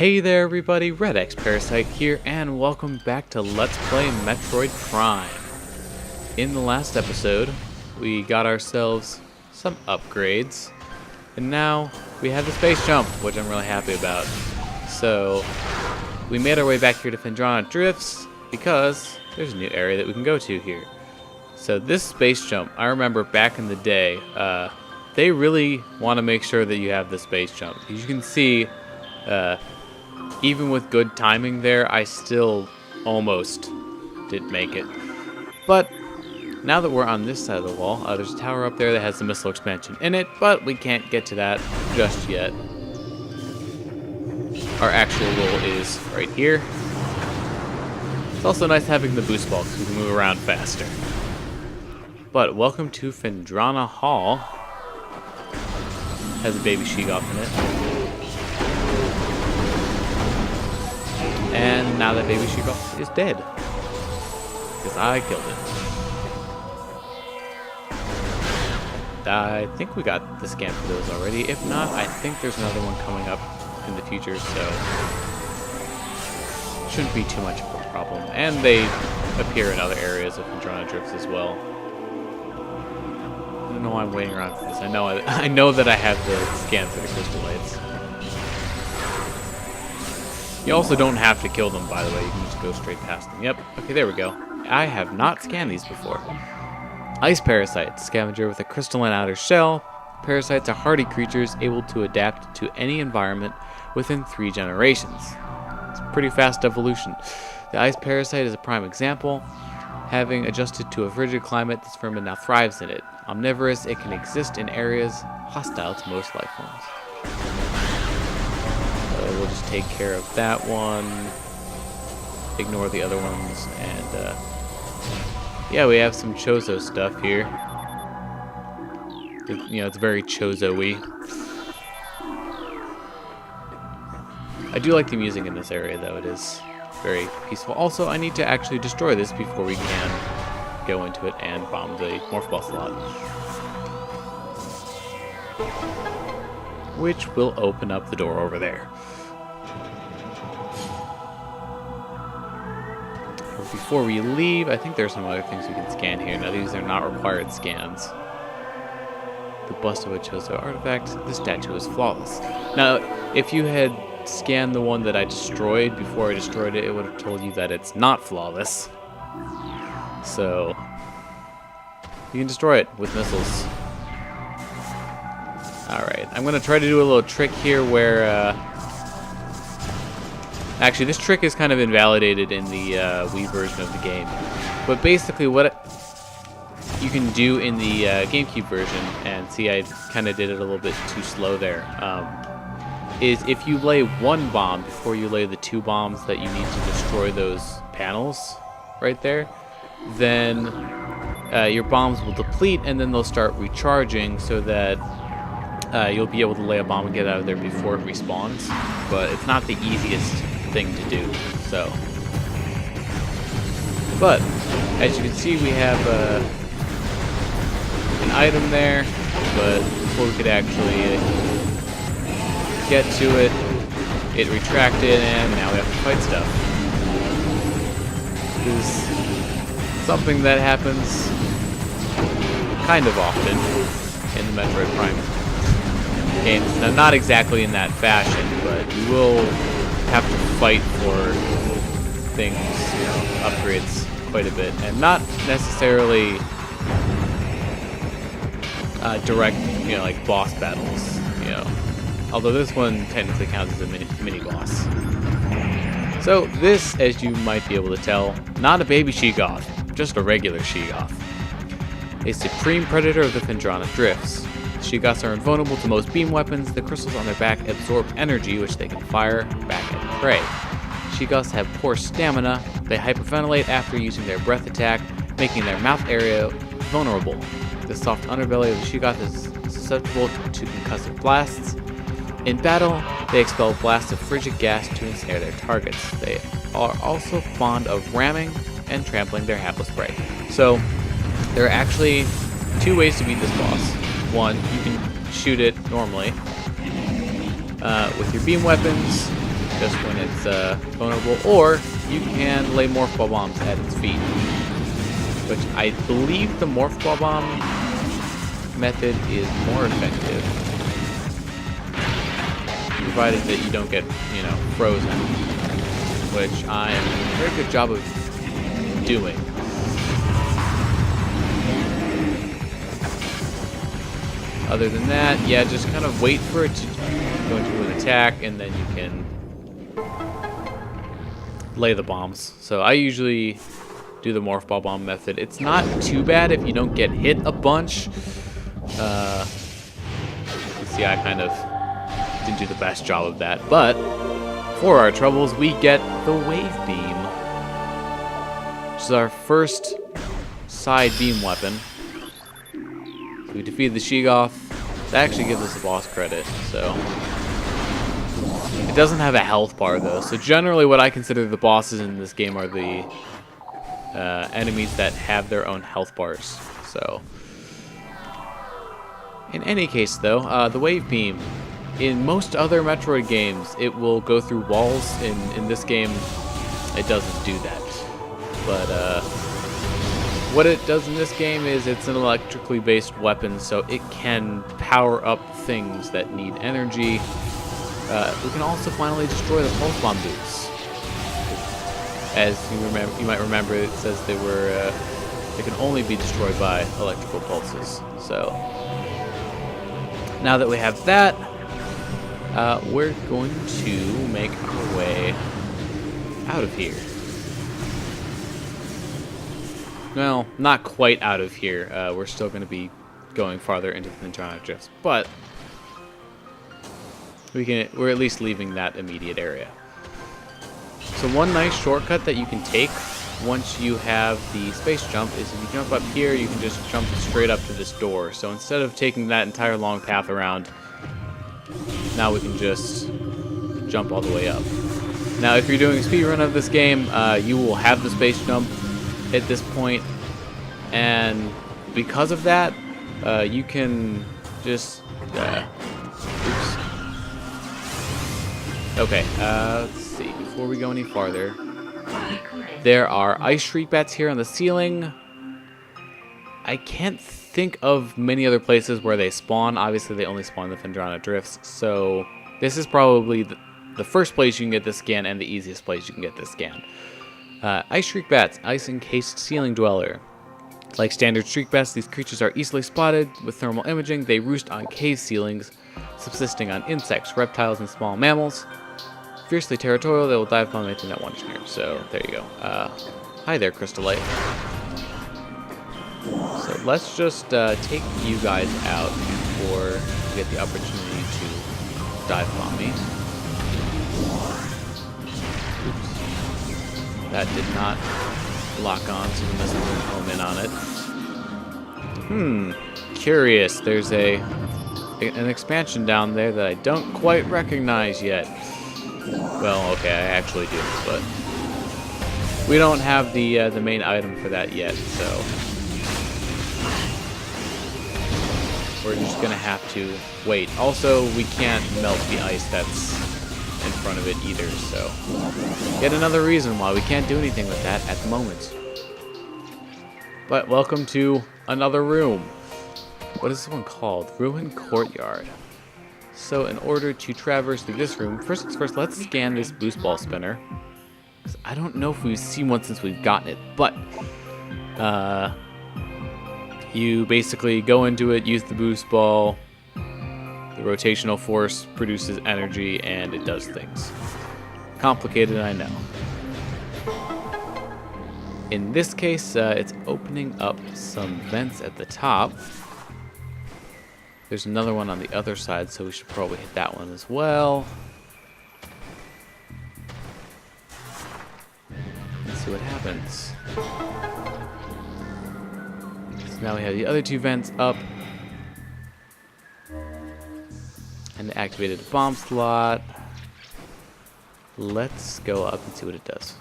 Hey there everybody, redxparasite here, and welcome back to Let's Play Metroid Prime. In the last episode, we got ourselves some upgrades, and now we have the space jump, which I'm really happy about. So, we made our way back here to Phendrana Drifts, because there's a new area that we can go to here. So this space jump, I remember back in the day, they really want to make sure that you have the space jump. As you can see, even with good timing there, I still almost didn't make it. But now that we're on this side of the wall, there's a tower up there that has the missile expansion in it, but we can't get to that just yet. Our actual goal is right here. It's also nice having the boost ball because we can move around faster. But welcome to Phendrana Hall. Has a baby Sheegoth in it. And now that baby Sheegoth is dead. Because I killed it. I think we got the scan for those already. If not, I think there's another one coming up in the future, so shouldn't be too much of a problem. And they appear in other areas of Phendrana Drifts as well. I don't know why I'm waiting around for this. I know that I have the scan for the crystal lights. You also don't have to kill them, by the way. You can just go straight past them. Yep. Okay, there we go. I have not scanned these before. Ice parasite, scavenger with a crystalline outer shell. Parasites are hardy creatures able to adapt to any environment within 3 generations. It's a pretty fast evolution. The ice parasite is a prime example. Having adjusted to a frigid climate, this vermin now thrives in it. Omnivorous, it can exist in areas hostile to most life forms. We'll just take care of that one, ignore the other ones, and yeah, we have some Chozo stuff here. You know, it's very Chozo-y. I do like the music in this area, though. It is very peaceful. Also, I need to actually destroy this before we can go into it and bomb the Morph Ball slot, which will open up the door over there. Before we leave, I think there's some other things we can scan here. Now, these are not required scans. The bust of a Chozo artifact. The statue is flawless. Now, if you had scanned the one that I destroyed before I destroyed it, it would have told you that it's not flawless. So, you can destroy it with missiles. Alright, I'm going to try to do a little trick here where... Actually, this trick is kind of invalidated in the Wii version of the game. But basically what you can do in the GameCube version, and see I kind of did it a little bit too slow there, is if you lay one bomb before you lay the 2 bombs that you need to destroy those panels right there, then your bombs will deplete and then they'll start recharging so that you'll be able to lay a bomb and get out of there before it respawns. But it's not the easiest thing to do, so. But as you can see, we have an item there, but before we could actually get to it, it retracted, and now we have to fight stuff. This is something that happens kind of often in the Metroid Prime games. Now, not exactly in that fashion, but you will have to fight for things, you know, upgrades quite a bit, and not necessarily direct, you know, like boss battles, you know. Although this one technically counts as a mini boss. So this, as you might be able to tell, not a baby Sheegoth, just a regular Sheegoth. A supreme predator of the Phendrana Drifts. Sheegoths are invulnerable to most beam weapons. The crystals on their back absorb energy, which they can fire back at prey. Sheegoths have poor stamina. They hyperventilate after using their breath attack, making their mouth area vulnerable. The soft underbelly of the Sheegoth is susceptible to concussive blasts. In battle, they expel blasts of frigid gas to ensnare their targets. They are also fond of ramming and trampling their hapless prey. So, there are actually 2 ways to beat this boss. One, you can shoot it normally with your beam weapons, just when it's vulnerable, or you can lay Morph Ball Bombs at its feet, which I believe the Morph Ball Bomb method is more effective, provided that you don't get, you know, frozen, which I'm doing a very good job of doing. Other than that, yeah, just kind of wait for it to go into an attack, and then you can lay the bombs. So I usually do the Morph Ball Bomb method. It's not too bad if you don't get hit a bunch. You see, I kind of didn't do the best job of that. But for our troubles, we get the Wave Beam, which is our first side beam weapon. So we defeated the Sheegoth. That actually gives us a boss credit, so. It doesn't have a health bar, though. So generally what I consider the bosses in this game are the enemies that have their own health bars. So, in any case, though, the Wave Beam, in most other Metroid games, it will go through walls. In this game, it doesn't do that. But what it does in this game is it's an electrically based weapon, so it can power up things that need energy. We can also finally destroy the Pulse Bomb boots. As you might remember, it says they can only be destroyed by electrical pulses. So now that we have that, we're going to make our way out of here. Well, not quite out of here. We're still going to be going farther into the Phendrana Drifts, but we're at least leaving that immediate area. So one nice shortcut that you can take once you have the space jump is if you jump up here, you can just jump straight up to this door. So instead of taking that entire long path around, now we can just jump all the way up. Now, if you're doing a speedrun of this game, you will have the space jump at this point, and because of that, you can just oops. Okay, let's see. Before we go any farther, there are ice shriek bats here on the ceiling. I can't think of many other places where they spawn. Obviously, they only spawn in the Phendrana Drifts, so this is probably the first place you can get this scan and the easiest place you can get this scan. Ice shriek bats, ice-encased ceiling dweller. Like standard shriek bats, these creatures are easily spotted with thermal imaging. They roost on cave ceilings, subsisting on insects, reptiles, and small mammals. Fiercely territorial, they will dive upon anything that wanders near. So there you go. Hi there, Crystallite. So let's just take you guys out before you get the opportunity to dive upon me. That did not lock on, so the missile didn't home in on it. Curious. There's an expansion down there that I don't quite recognize yet. Well, okay, I actually do, but we don't have the main item for that yet, so we're just gonna have to wait. Also, we can't melt the ice that's in front of it either, so yet another reason why we can't do anything with that at the moment. But welcome to another room. What is this one called? Ruined Courtyard. So in order to traverse through this room, first things first, let's scan this boost ball spinner. I don't know if we've seen one since we've gotten it, but you basically go into it, use the boost ball. The rotational force produces energy, and it does things. Complicated, I know. In this case, it's opening up some vents at the top. There's another one on the other side, so we should probably hit that one as well. Let's see what happens. So now we have the other two vents up. And the activated bomb slot. Let's go up and see what it does.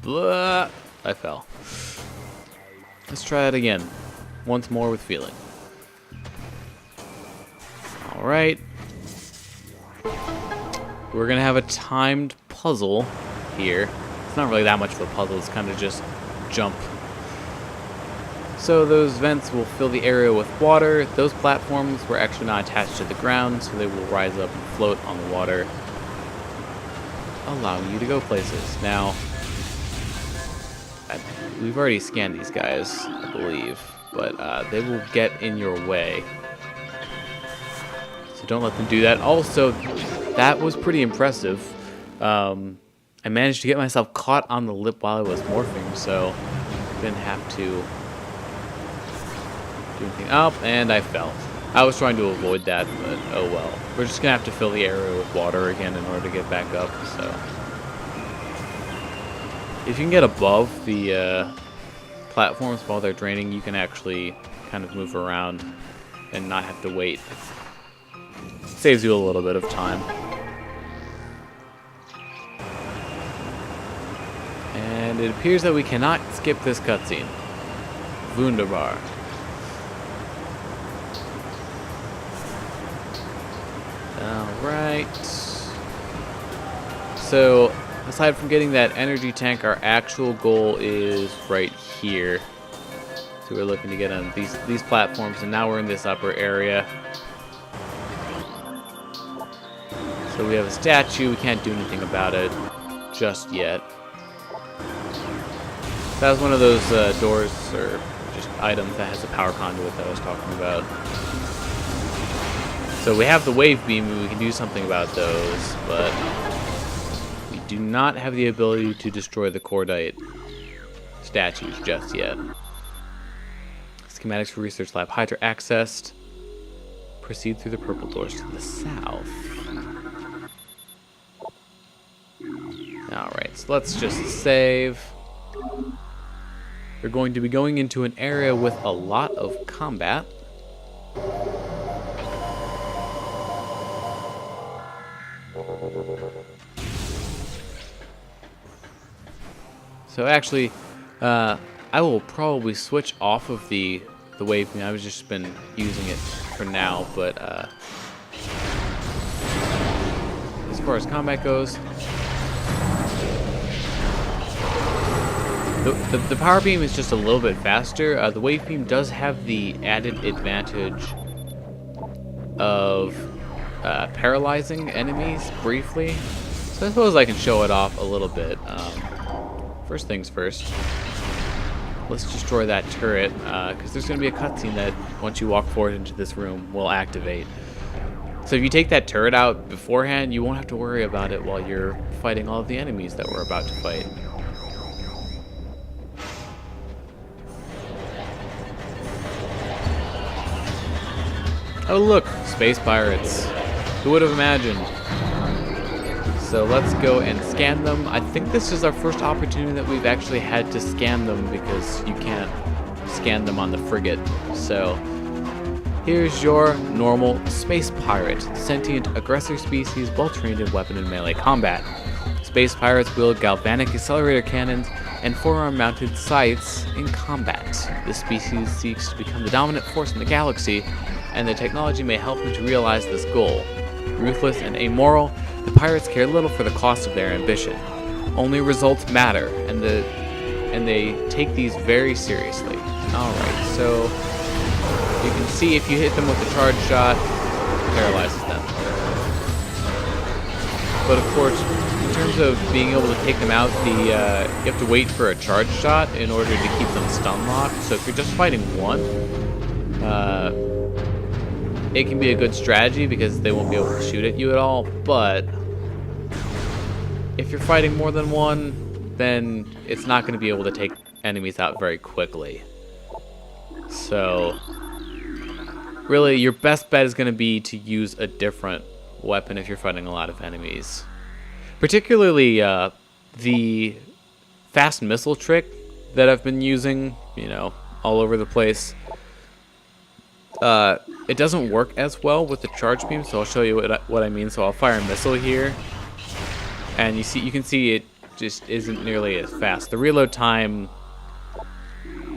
Blah! I fell. Let's try it again. Once more with feeling. Alright. we're going to have a timed puzzle here. It's not really that much of a puzzle, it's kind of just jump. So those vents will fill the area with water. Those platforms were actually not attached to the ground, so they will rise up and float on the water, allowing you to go places. Now, we've already scanned these guys, I believe, but they will get in your way. So don't let them do that. Also, that was pretty impressive. I managed to get myself caught on the lip while I was morphing, so I didn't have to do anything. Oh, and I fell. I was trying to avoid that, but oh well. We're just going to have to fill the area with water again in order to get back up, so. If you can get above the platforms while they're draining, you can actually kind of move around and not have to wait. Saves you a little bit of time. And it appears that we cannot skip this cutscene. Wunderbar. Alright. So, aside from getting that energy tank, our actual goal is right here. So we're looking to get on these platforms, and now we're in this upper area. So we have a statue, we can't do anything about it just yet. That was one of those doors, or just items that has a power conduit that I was talking about. So we have the wave beam, and we can do something about those, but we do not have the ability to destroy the Cordite statues just yet. Schematics for Research Lab Hydra accessed. Proceed through the purple doors to the south. Alright, so let's just save. We're going to be going into an area with a lot of combat. So actually, I will probably switch off of the wave beam. I've just been using it for now, but as far as combat goes, the power beam is just a little bit faster. The wave beam does have the added advantage of paralyzing enemies briefly. So I suppose I can show it off a little bit. First things first, let's destroy that turret, because there's going to be a cutscene that, once you walk forward into this room, will activate. So if you take that turret out beforehand, you won't have to worry about it while you're fighting all of the enemies that we're about to fight. Oh look, space pirates. Who would have imagined? So let's go and scan them. I think this is our first opportunity that we've actually had to scan them, because you can't scan them on the frigate. So here's your normal space pirate. Sentient aggressor species, well trained in weapon and melee combat. Space pirates wield galvanic accelerator cannons and forearm mounted scythes in combat. This species seeks to become the dominant force in the galaxy, and the technology may help them to realize this goal. Ruthless and amoral, the pirates care little for the cost of their ambition. Only results matter, and they take these very seriously. Alright, so you can see if you hit them with a charge shot, it paralyzes them. But of course, in terms of being able to take them out, you have to wait for a charge shot in order to keep them stun locked. So if you're just fighting one, it can be a good strategy because they won't be able to shoot at you at all, but if you're fighting more than one, then it's not going to be able to take enemies out very quickly. So really, your best bet is going to be to use a different weapon if you're fighting a lot of enemies. Particularly the fast missile trick that I've been using, all over the place. It doesn't work as well with the charge beam, so I'll show you what I mean. So I'll fire a missile here, and you can see it just isn't nearly as fast. The reload time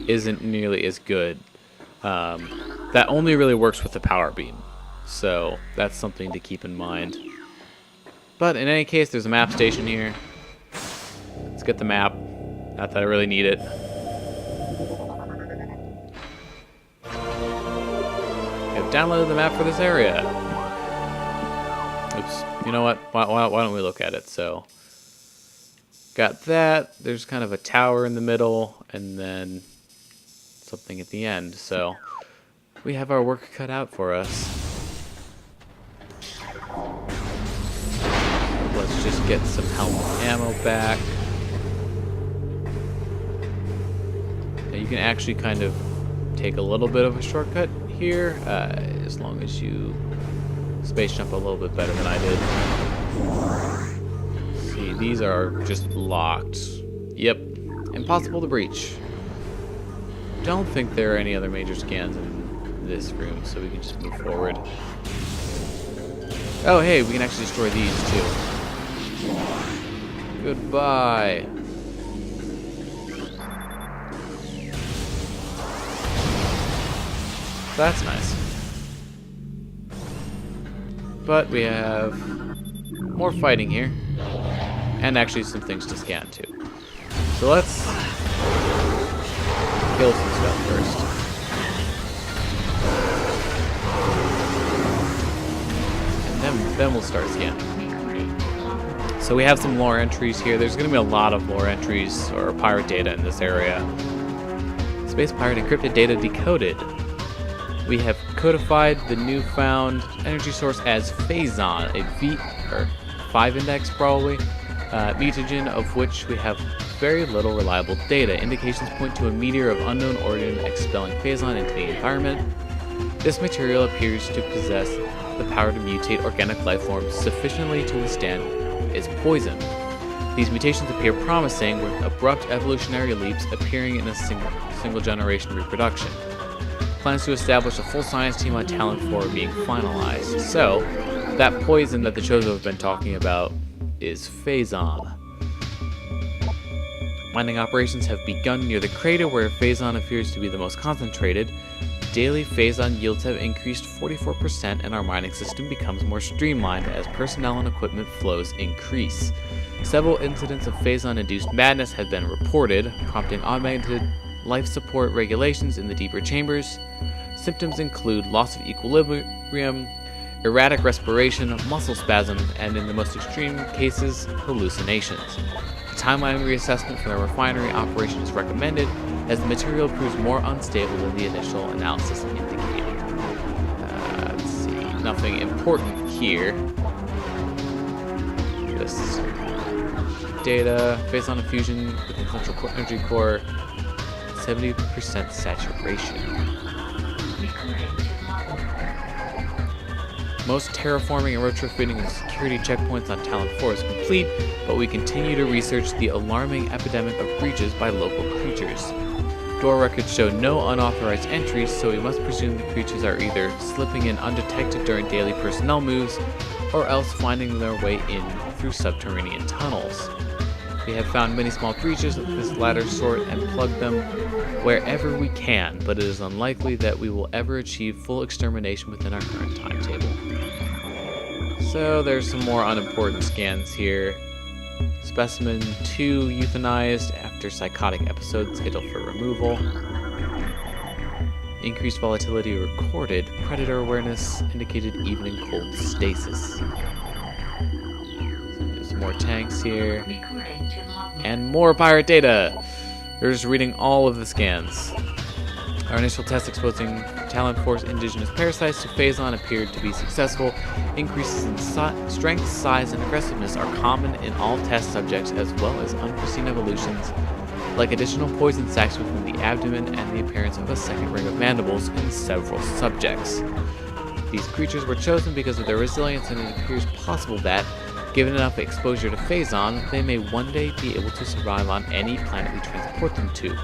isn't nearly as good. That only really works with the power beam, so that's something to keep in mind. But in any case, there's a map station here. Let's get the map. Not that I really need it. I've downloaded the map for this area. Oops. You know what? Why don't we look at it? So, got that. There's kind of a tower in the middle, and then something at the end. So, we have our work cut out for us. Let's just get some helmet ammo back. Now you can actually kind of take a little bit of a shortcut here, as long as you space jump a little bit better than I did. See, these are just locked. Yep, impossible to breach. Don't think there are any other major scans in this room, so we can just move forward. Oh, hey, we can actually destroy these too. Goodbye. That's nice. But we have more fighting here, and actually some things to scan too. So let's kill some stuff first. And then we'll start scanning. So we have some lore entries here. There's going to be a lot of lore entries or pirate data in this area. Space pirate encrypted data decoded. We have codified the newfound energy source as Phazon, a 5 index probably, mutagen of which we have very little reliable data. Indications point to a meteor of unknown origin expelling Phazon into the environment. This material appears to possess the power to mutate organic life forms sufficiently to withstand its poison. These mutations appear promising, with abrupt evolutionary leaps appearing in a single generation reproduction. Plans to establish a full science team on Talon 4 being finalized. So, that poison that the Chozo have been talking about is Phazon. Mining operations have begun near the crater where Phazon appears to be the most concentrated. Daily Phazon yields have increased 44% and our mining system becomes more streamlined as personnel and equipment flows increase. Several incidents of Phazon-induced madness have been reported, prompting automated life support regulations in the deeper chambers. Symptoms include loss of equilibrium, erratic respiration, muscle spasms, and in the most extreme cases, hallucinations. A timeline reassessment for the refinery operation is recommended, as the material proves more unstable than the initial analysis indicated. Let's see, nothing important here. Just data, Phazon infusion within central energy core, 70% saturation. Most terraforming and retrofitting of security checkpoints on Talon 4 is complete, but we continue to research the alarming epidemic of breaches by local creatures. Door records show no unauthorized entries, so we must presume the creatures are either slipping in undetected during daily personnel moves, or else finding their way in through subterranean tunnels. We have found many small breaches of this latter sort and plugged them wherever we can, but it is unlikely that we will ever achieve full extermination within our current timetable. So there's some more unimportant scans here. Specimen 2 euthanized after psychotic episode scheduled for removal. Increased volatility recorded. Predator awareness indicated evening cold stasis. There's more tanks here. And more pirate data! We're just reading all of the scans. Our initial test exposing Talon 4's indigenous parasites to Phazon appeared to be successful. Increases in strength, size, and aggressiveness are common in all test subjects, as well as unforeseen evolutions, like additional poison sacs within the abdomen and the appearance of a second ring of mandibles in several subjects. These creatures were chosen because of their resilience, and it appears possible that, given enough exposure to Phazon, they may one day be able to survive on any planet we transport them to.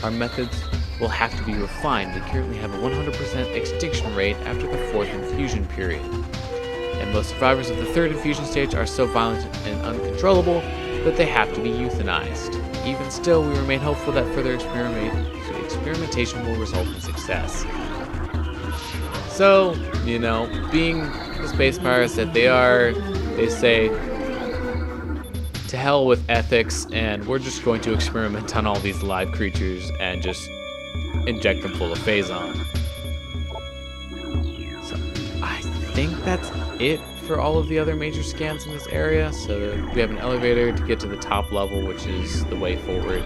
Our methods will have to be refined. We currently have a 100% extinction rate after the 4th infusion period. And most survivors of the 3rd infusion stage are so violent and uncontrollable that they have to be euthanized. Even still, we remain hopeful that further experimentation will result in success. So, you know, being the space pirates that they are, they say, to hell with ethics, and we're just going to experiment on all these live creatures and just inject them full of Phazon. So I think that's it for all of the other major scans in this area. So we have an elevator to get to the top level, which is the way forward.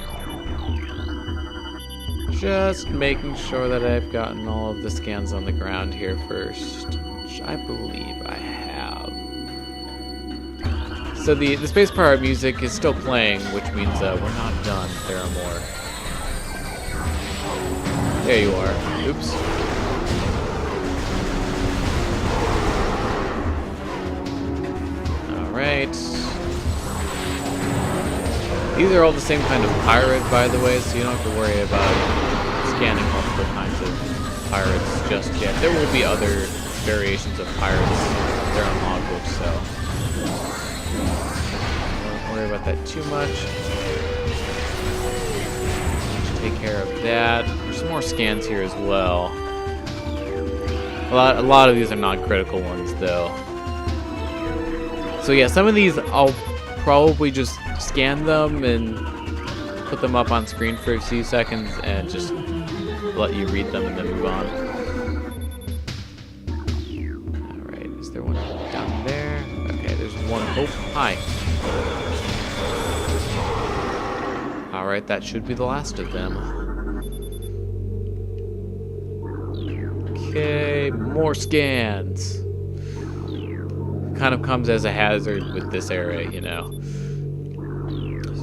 Just making sure that I've gotten all of the scans on the ground here first, which I believe I have. So the space pirate music is still playing, which means we're not done. There are more. There you are. Oops. Alright. These are all the same kind of pirate, by the way, so you don't have to worry about scanning multiple kinds of pirates just yet. There will be other variations of pirates. They're on logbook, so don't worry about that too much. Just take care of that. There's some more scans here as well. A lot of these are non-critical ones, though. So yeah, some of these I'll probably just scan them and put them up on screen for a few seconds and just let you read them and then move on. Alright, is there one down there? Okay, there's one. Oh, hi. Alright, that should be the last of them. Okay, more scans. Kind of comes as a hazard with this area, you know.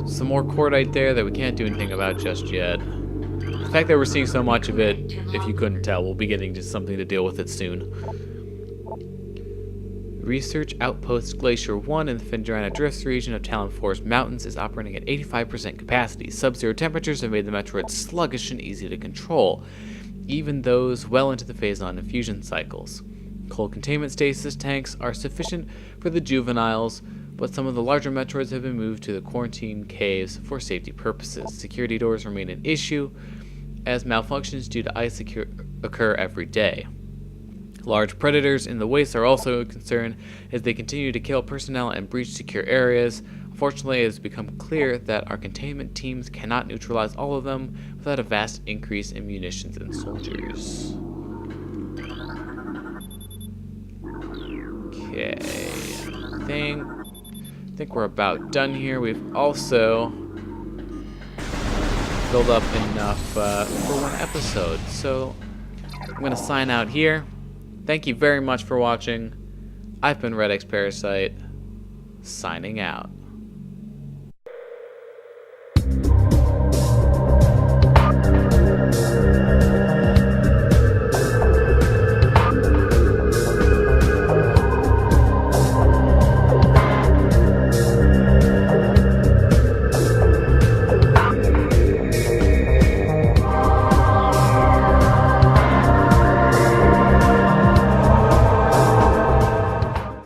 Some more cordite there that we can't do anything about just yet. The fact that we're seeing so much of it, if you couldn't tell, we'll be getting to something to deal with it soon. Research Outpost Glacier 1 in the Phendrana Drifts region of Talon Forest Mountains is operating at 85% capacity. Sub-zero temperatures have made the Metroid sluggish and easy to control, even those well into the Phazon infusion cycles. Cold containment stasis tanks are sufficient for the juveniles, but some of the larger Metroids have been moved to the quarantine caves for safety purposes. Security doors remain an issue, as malfunctions due to ice occur every day. Large predators in the wastes are also a concern, as they continue to kill personnel and breach secure areas. Unfortunately, it has become clear that our containment teams cannot neutralize all of them without a vast increase in munitions and soldiers. Okay, I think we're about done here. We've also filled up enough for one episode, so I'm going to sign out here. Thank you very much for watching. I've been redxparasite, signing out.